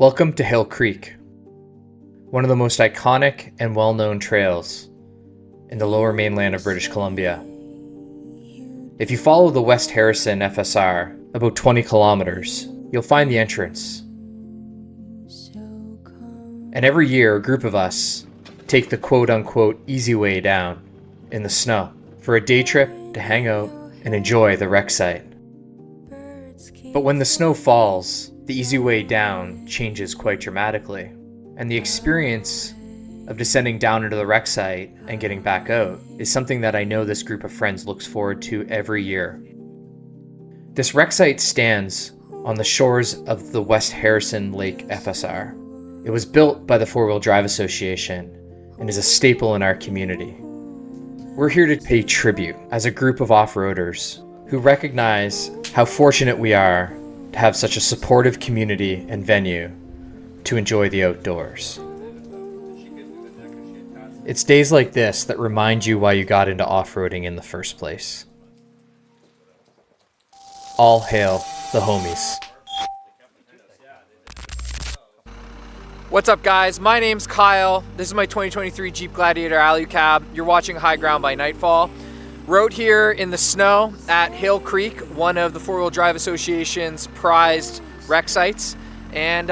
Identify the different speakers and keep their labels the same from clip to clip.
Speaker 1: Welcome to Hale Creek, one of the most iconic and well-known trails in the lower mainland of British Columbia. If you follow the West Harrison FSR about 20 kilometers, you'll find the entrance. And every year, a group of us take the quote-unquote easy way down in the snow for a day trip to hang out and enjoy the wreck site. But when the snow falls, the easy way down changes quite dramatically, and the experience of descending down into the wreck site and getting back out is something that I know this group of friends looks forward to every year. This wreck site stands on the shores of the West Harrison Lake FSR. It was built by the Four-Wheel Drive Association and is a staple in our community. We're here to pay tribute as a group of off-roaders who recognize how fortunate we are to have such a supportive community and venue to enjoy the outdoors. It's days like this that remind you why you got into off-roading in the first place. All hail the homies.
Speaker 2: What's up, guys? My name's Kyle. This is my 2023 Jeep Gladiator Alley Cab. You're watching High Ground by Nightfall. We're out here in the snow at Hale Creek, one of the Four-Wheel Drive Association's prized wreck sites. And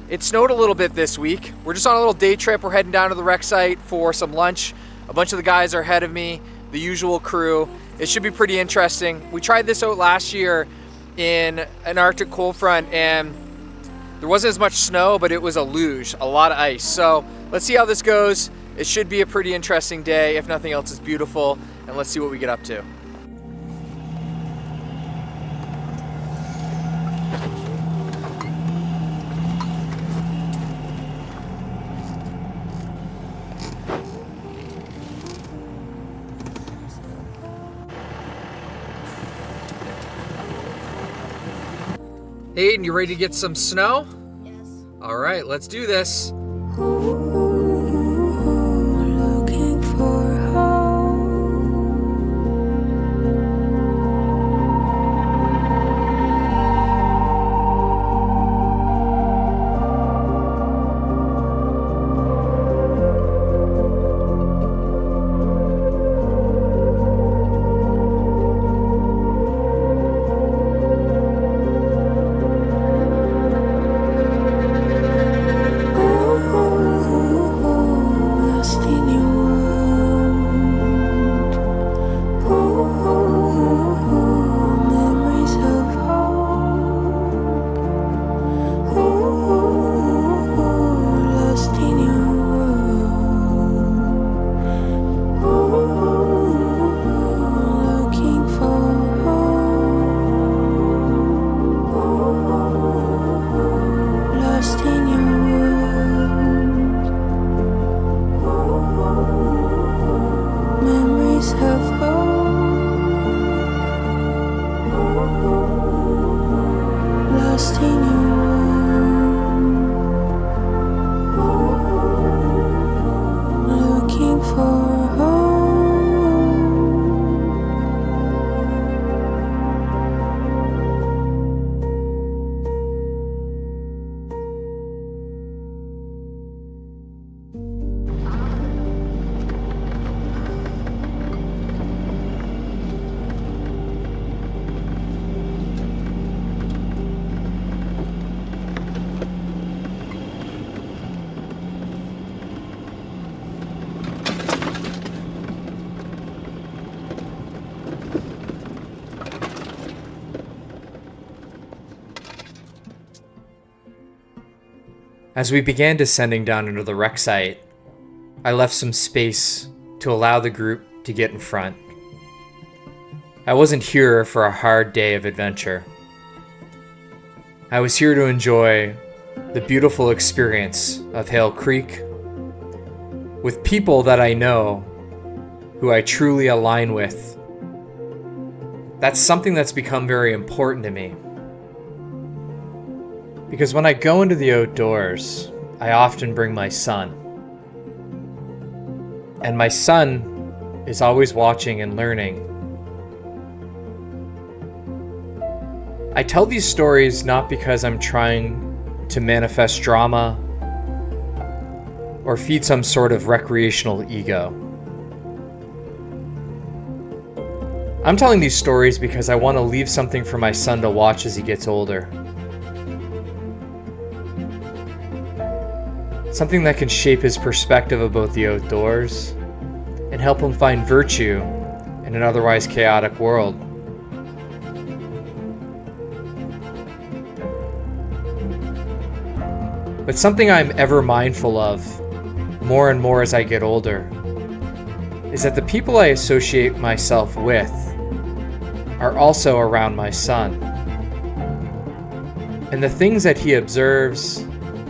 Speaker 2: it snowed a little bit this week. We're just on a little day trip. We're heading down to the wreck site for some lunch. A bunch of the guys are ahead of me, the usual crew. It should be pretty interesting. We tried this out last year in an Arctic cold front, and there wasn't as much snow, but it was a luge, a lot of ice. So let's see how this goes. It should be a pretty interesting day. If nothing else, it's beautiful. And let's see what we get up to. Hayden, you ready to get some snow?
Speaker 3: Yes.
Speaker 2: All right, let's do this.
Speaker 3: Looking for home. Lost in your world. Memories of home. Lost in your world. Looking for home. Lost in your world. Memories of home. Lost in your world. Looking for home.
Speaker 1: As we began descending down into the wreck site, I left some space to allow the group to get in front. I wasn't here for a hard day of adventure. I was here to enjoy the beautiful experience of Hale Creek with people that I know who I truly align with. That's something that's become very important to me. Because when I go into the outdoors, I often bring my son. And my son is always watching and learning. I tell these stories not because I'm trying to manifest drama or feed some sort of recreational ego. I'm telling these stories because I want to leave something for my son to watch as he gets older. Something that can shape his perspective about the outdoors and help him find virtue in an otherwise chaotic world. But something I'm ever mindful of, more and more as I get older, is that the people I associate myself with are also around my son. And the things that he observes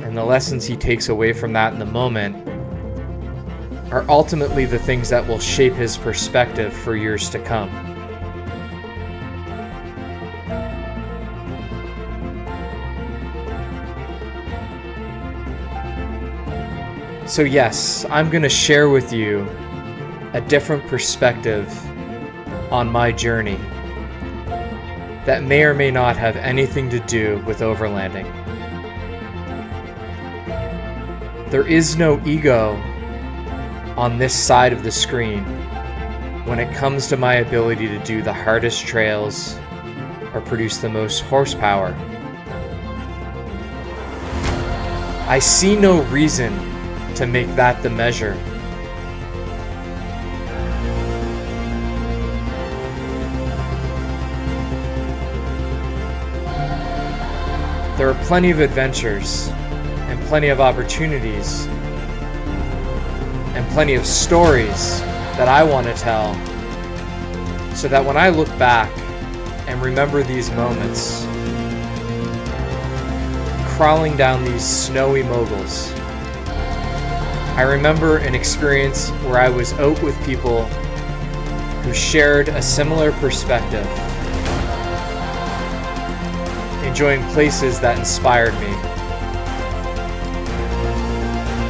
Speaker 1: and the lessons he takes away from that in the moment are ultimately the things that will shape his perspective for years to come. So yes, I'm going to share with you a different perspective on my journey that may or may not have anything to do with overlanding. There is no ego on this side of the screen when it comes to my ability to do the hardest trails or produce the most horsepower. I see no reason to make that the measure. There are plenty of adventures and plenty of opportunities and plenty of stories that I want to tell, so that when I look back and remember these moments, crawling down these snowy moguls, I remember an experience where I was out with people who shared a similar perspective, enjoying places that inspired me.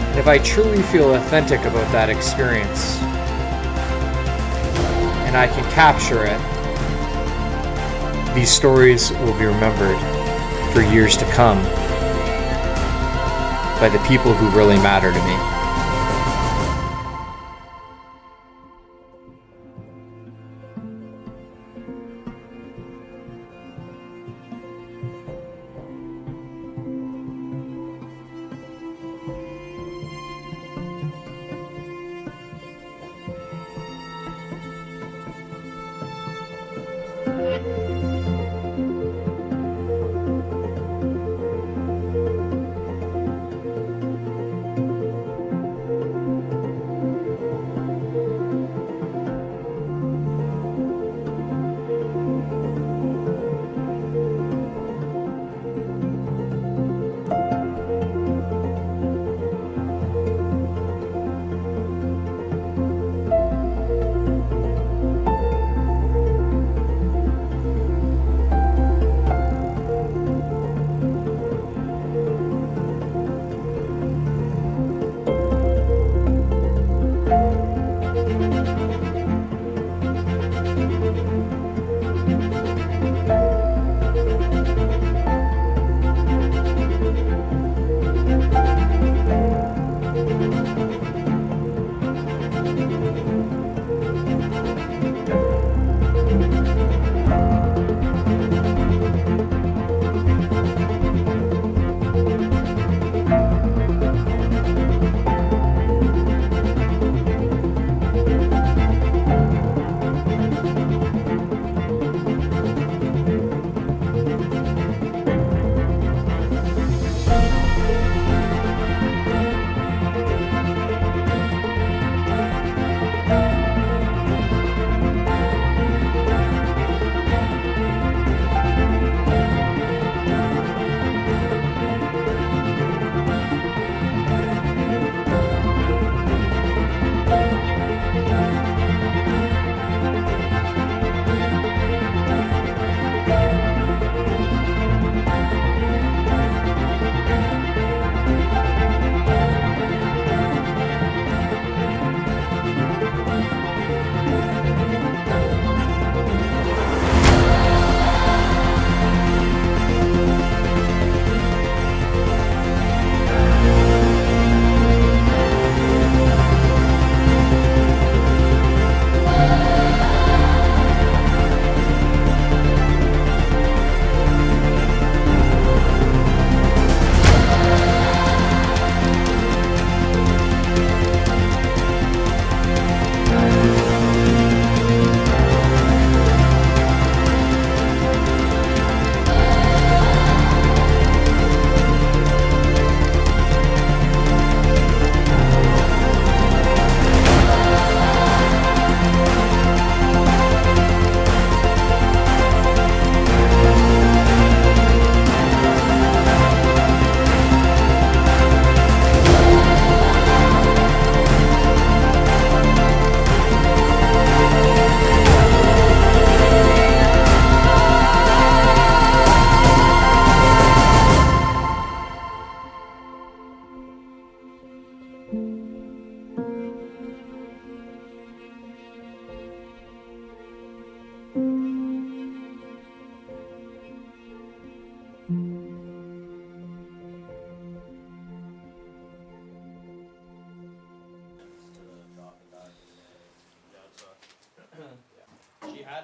Speaker 1: And if I truly feel authentic about that experience, and I can capture it, these stories will be remembered for years to come by the people who really matter to me.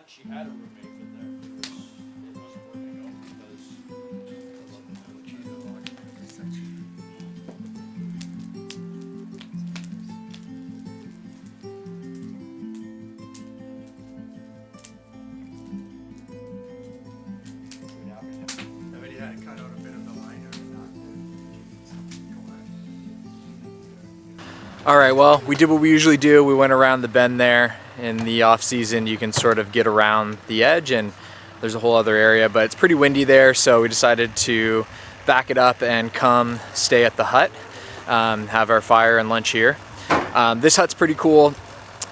Speaker 4: that she had a roommate in there. It wasn't working out because I love what she did. I already had cut out a bit of the liner and not.
Speaker 2: All right, well, we did what we usually do. We went around the bend there. In the off season, you can sort of get around the edge and there's a whole other area, but it's pretty windy there, so we decided to back it up and come stay at the hut, have our fire and lunch here. This hut's pretty cool.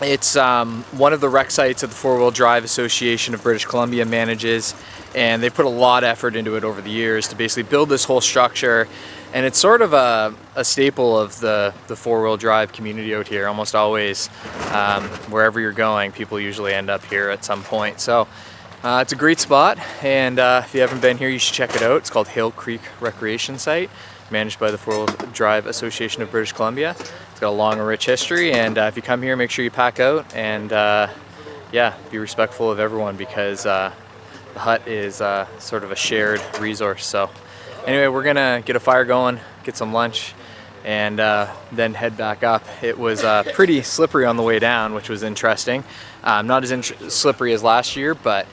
Speaker 2: It's one of the rec sites that the Four-Wheel Drive Association of British Columbia manages, and they've put a lot of effort into it over the years to basically build this whole structure. And it's sort of a staple of the four-wheel drive community out here. Almost always, wherever you're going, people usually end up here at some point. So it's a great spot, and if you haven't been here, you should check it out. It's called Hale Creek Recreation Site, managed by the Four-Wheel Drive Association of British Columbia. It's got a long and rich history, and if you come here, make sure you pack out and yeah, be respectful of everyone, because the hut is sort of a shared resource. So anyway, we're gonna get a fire going, get some lunch, and then head back up. It was pretty slippery on the way down, which was interesting. Not as slippery as last year, but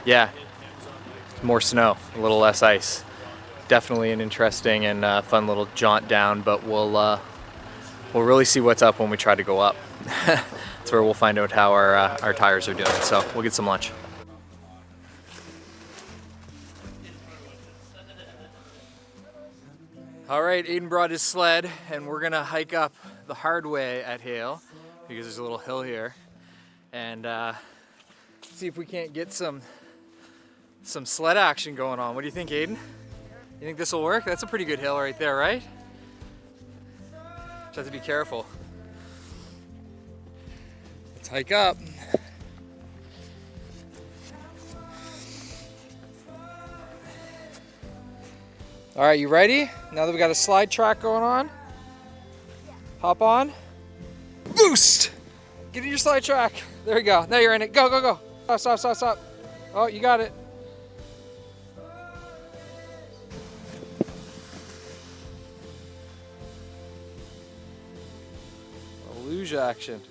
Speaker 2: yeah, more snow, a little less ice. Definitely an interesting and fun little jaunt down, but we'll really see what's up when we try to go up. That's where we'll find out how our tires are doing. So we'll get some lunch. All right, Aiden brought his sled, and we're gonna hike up the hard way at Hale, because there's a little hill here, and see if we can't get some sled action going on. What do you think, Aiden? You think this will work? That's a pretty good hill right there, right? Just have to be careful. Let's hike up. All right, you ready? Now that we got a slide track going on, hop on. Boost! Get in your slide track. There you go. Now you're in it. Go, go, go. Stop, stop, stop, stop. Oh, you got it. A luge action.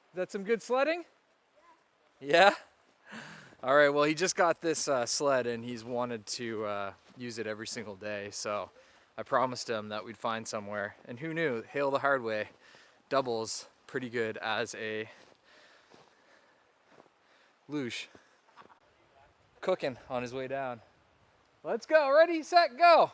Speaker 2: Is that some good sledding? Yeah? All right, well, he just got this sled and he's wanted to use it every single day. So I promised him that we'd find somewhere. And who knew, Hale the hard way doubles pretty good as a luge. Cooking on his way down. Let's go, ready, set, go.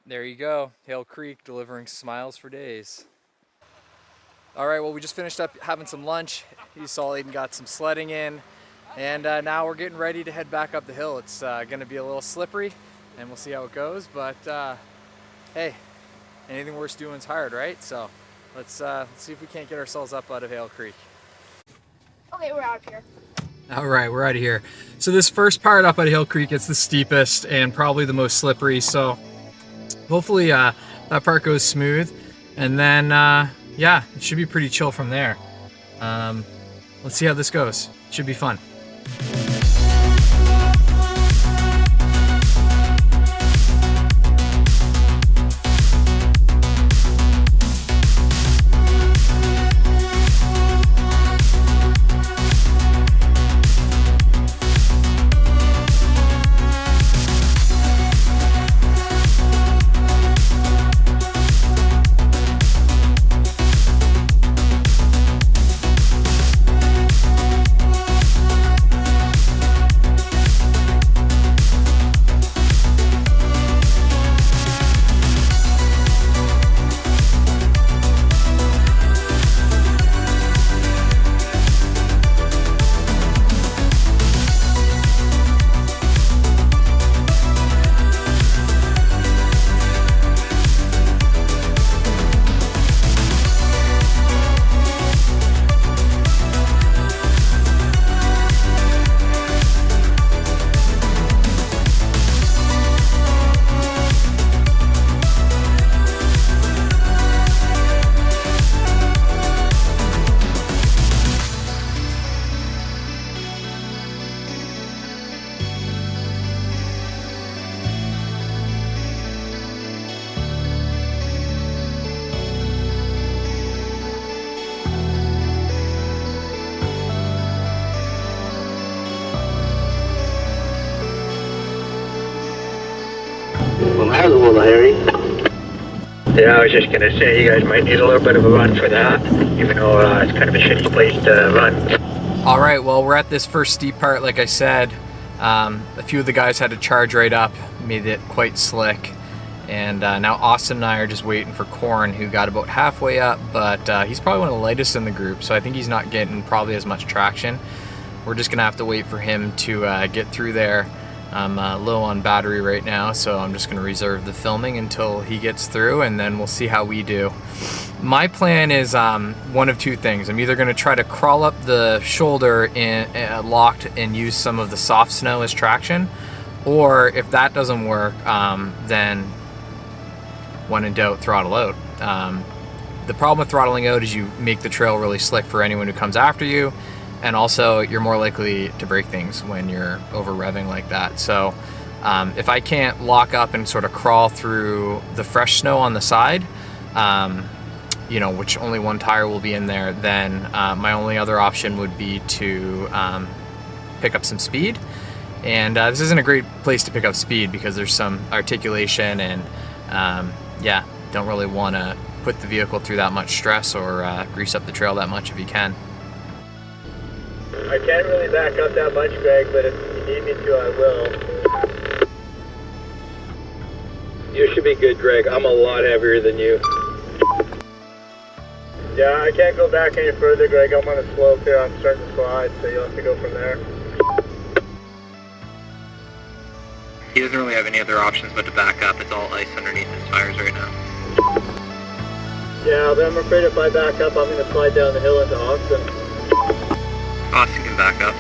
Speaker 2: There you go, Hale Creek delivering smiles for days. All right, well, we just finished up having some lunch. You saw Aiden got some sledding in, and now we're getting ready to head back up the hill. It's gonna be a little slippery, and we'll see how it goes, but hey, anything worth doing is hard, right? So let's see if we can't get ourselves up out of Hale Creek.
Speaker 5: Okay, we're out of here.
Speaker 2: All right, we're out of here. So this first part up at Hale Creek, it's the steepest and probably the most slippery, so hopefully that part goes smooth, and then yeah, it should be pretty chill from there. Let's see how this goes. Should be fun.
Speaker 6: Hello, Harry. Yeah, I was just gonna say you guys might need a little bit of a run for that, even though it's kind of a shitty place to run.
Speaker 2: All right, well, we're at this first steep part, like I said. A few of the guys had to charge right up, made it quite slick. And now Austin and I are just waiting for Corn, who got about halfway up, but he's probably one of the lightest in the group, so I think he's not getting probably as much traction. We're just gonna have to wait for him to get through there. I'm low on battery right now, so I'm just gonna reserve the filming until he gets through, and then we'll see how we do. My plan is one of two things. I'm either gonna try to crawl up the shoulder locked and use some of the soft snow as traction, or if that doesn't work, then when in doubt, throttle out. The problem with throttling out is you make the trail really slick for anyone who comes after you, and also you're more likely to break things when you're over revving like that. So if I can't lock up and sort of crawl through the fresh snow on the side, you know, which only one tire will be in there, then my only other option would be to pick up some speed. And this isn't a great place to pick up speed because there's some articulation, and yeah, don't really want to put the vehicle through that much stress or grease up the trail that much if you can.
Speaker 6: I can't really back up that much, Greg, but if you need me to, I will. You should be good, Greg. I'm a lot heavier than you. Yeah, I can't go back any further, Greg. I'm on a slope here. I'm starting to slide, so you'll have to go from there. He doesn't really have any other options but to back up. It's all ice underneath his tires right now. Yeah, but I'm afraid if I back up, I'm going to slide down the hill into Austin. Austin can back up.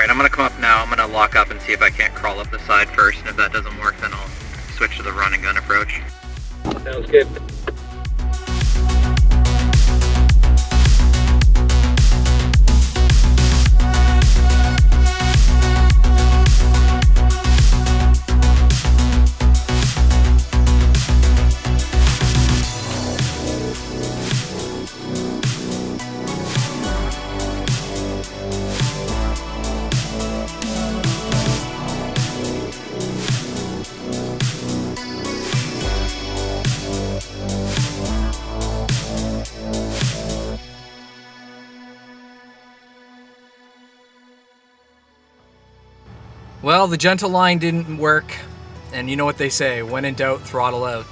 Speaker 6: I'm gonna come up now. I'm gonna lock up and see if I can't crawl up the side first, and if that doesn't work, then I'll switch to the run and gun approach. Sounds good.
Speaker 2: Well, the gentle line didn't work, and you know what they say, when in doubt, throttle out.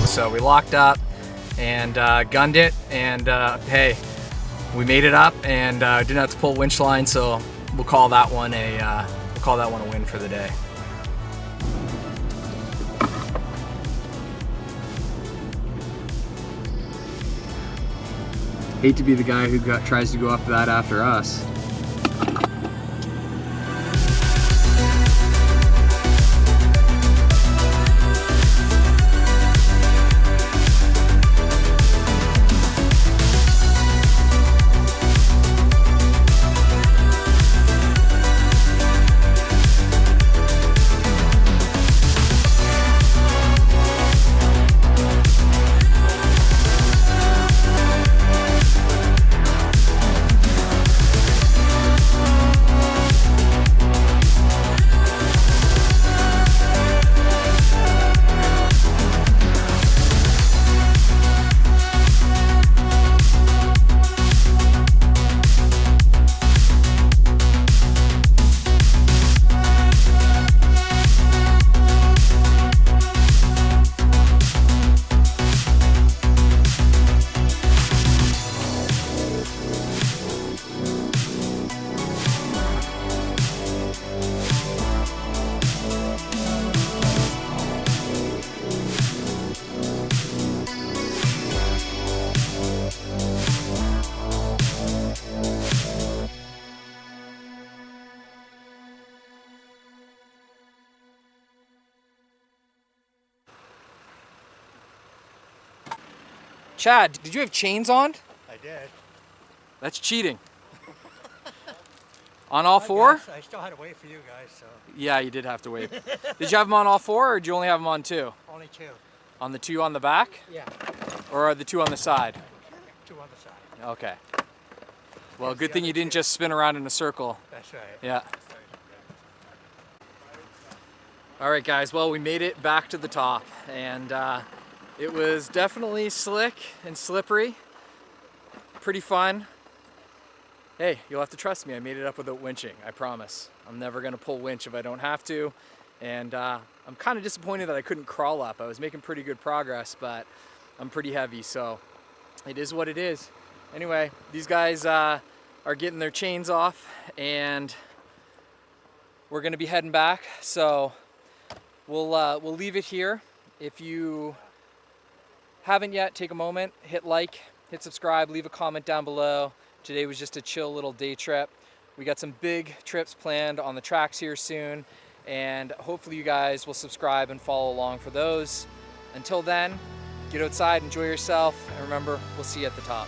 Speaker 2: So we locked up and gunned it, and hey, we made it up and didn't have to pull winch line, so we'll call that one a win for the day. Hate to be the guy who tries to go up that after us. Chad, did you have chains on?
Speaker 7: I did.
Speaker 2: That's cheating. On all four?
Speaker 7: I still had to wait for you guys, so.
Speaker 2: Yeah, you did have to wait. Did you have them on all four, or did you only have them on two?
Speaker 7: Only two.
Speaker 2: On the two on the back?
Speaker 7: Yeah,
Speaker 2: Or are the two on the side?
Speaker 7: two on the side.
Speaker 2: Okay. Well, good thing you didn't just spin around in a circle.
Speaker 7: That's right.
Speaker 2: Yeah. All right, guys. Well, we made it back to the top, and it was definitely slick and slippery. Pretty fun. Hey, you'll have to trust me. I made it up without winching. I promise. I'm never gonna pull winch if I don't have to. And I'm kind of disappointed that I couldn't crawl up. I was making pretty good progress, but I'm pretty heavy, so it is what it is. Anyway, these guys are getting their chains off, and we're gonna be heading back. So we'll leave it here. If you haven't yet, take a moment, hit like, hit subscribe, leave a comment down below. Today was just a chill little day trip. We got some big trips planned on the tracks here soon, and hopefully you guys will subscribe and follow along for those. Until then, get outside, enjoy yourself, and remember, we'll see you at the top.